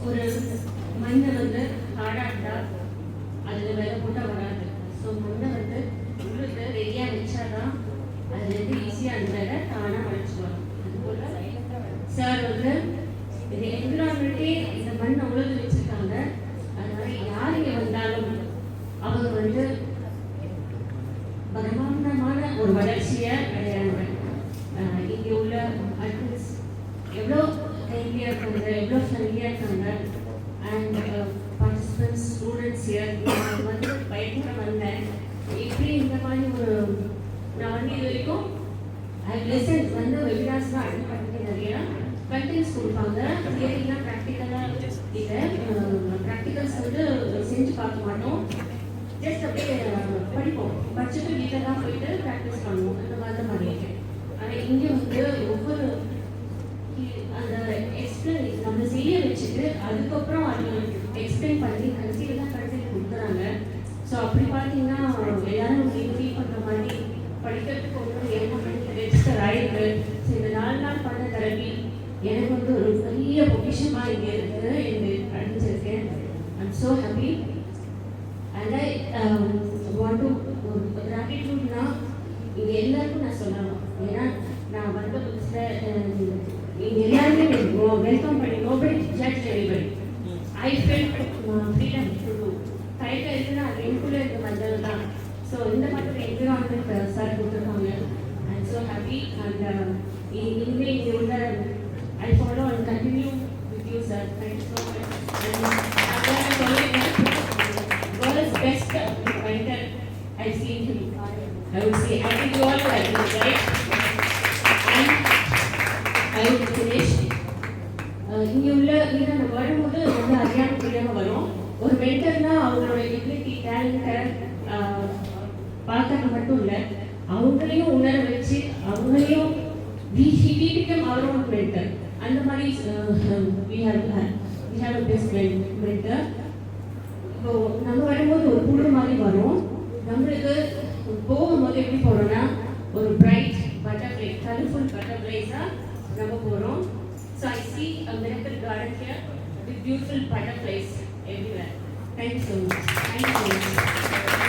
ஒரு மண்ணை வந்து ஹார்டாக அதில் விலை போட்டால் வராது. ஸோ மண்ணை வந்து உள்ளுக்கு ரெடியாக வச்சாதான் அதுலேருந்து ஈஸியாக அந்த விலை தானாக வளைச்சிடுவாங்க. அதுபோல் சார் வந்து இது என்விரான்மெண்ட்டே இந்த மண் அவ்வளவு வச்சுருக்காங்க. அதனால யார் இங்கே வந்தாலும் அவங்க வந்து பிரமாண்டமான ஒரு வளர்ச்சியை அடையாங்க. இங்கே உள்ள அட்மின்ஸ் எவ்வளோ கைலியாக இருக்காங்க, எவ்வளோ ஃப்ரெண்ட்லியாக இருக்காங்க. அண்ட் பார்ட்டிசிபென்ட்ஸ் ஸ்டூடெண்ட்ஸ் வந்து பயன்பட வந்தேன். எப்படி இந்த மாதிரி ஒரு நான் வந்து இது வரைக்கும் லெசன்ஸ் வந்து வெபினார்ஸ்லாம் அட்டன் பண்ணிட்டு நிறையா கண்டென்ட்ஸ் கொடுப்பாங்க. தியரிலாம் ப்ராக்டிக்கலாக இல்லை, ப்ராக்டிகல்ஸ் வந்து செஞ்சு பார்க்க மாட்டோம். ஜஸ்ட் அப்படியே படிப்போம், படிச்சுட்டு வீட்டில் தான் போயிட்டு ப்ராக்டிஸ் பண்ணுவோம். அந்த மாதிரி தான் பண்ணியிருக்கேன். ஆனால் இங்கே வந்து ஒவ்வொரு அந்த எக்ஸ்பிளைன் நம்ம செய்ய வச்சுட்டு அதுக்கப்புறம் அது எக்ஸ்பிளைன் பண்ணி கடைசியில் தான் கடைசியில் கொடுக்குறாங்க. ஸோ அப்படி பார்த்தீங்கன்னா எல்லாரும் ஃபீல் பண்ணுற மாதிரி படிக்கிறதுக்கு ஒன்றும் ஏன்னா ரெஜிஸ்டர் ஆகிருக்கு. ஸோ இந்த 4 நாள் பண்ண தரப்பி எனக்கு வந்து ஒரு பெரிய பொக்கிஷமாக இங்கே இருக்குது. எனக்கு அடிச்சிருக்கேன். I'm so happy. And I want to கிராட்டிடியூட்னா இங்கே எல்லாருக்கும் நான் சொல்லணும். ஏன்னா நான் வந்த புதுசில் இங்கே எல்லாருமே வெல்கம் பண்ணி nobody judge everybody. I felt freedom to கையில் இருக்குன்னா அது எனக்குள்ளே இருக்க வந்தது தான். ஸோ இந்த மாதிரி என்விரான்மெண்ட் சார் கொடுத்துருக்காங்க. I'm so happy. அண்ட் இனிமேல் இங்கே உள்ள I follow and continue with you sir. Thank you so much. World's best mentor I've seen him. I would say I think you all like him, right? And I would finish. இங்கே உள்ள நம்ம வரும்போது ரொம்ப அறியாமல் புரியாமல் வரும். ஒரு மென்டர்னா அவங்களோட எபிலிட்டி டேலண்ட்டை பார்க்கறது மட்டும் இல்லை, அவங்களையும் உணர வச்சு அவங்களையும் we become our own mentor. அந்த மாதிரி we have a best mentor. இப்போ நம்ம வரும்போது ஒரு குழு மாதிரி வரும். நம்மளுக்கு போகும்போது எப்படி போகிறோம்னா ஒரு பிரைட் பட்டர்ஃப்ளை, கலர்ஃபுல் பட்டர்ஃப்ளைஸாக நம்ம போகிறோம். So I see a miracle garden here with beautiful butterflies everywhere. Thank you so much. Thank you so much.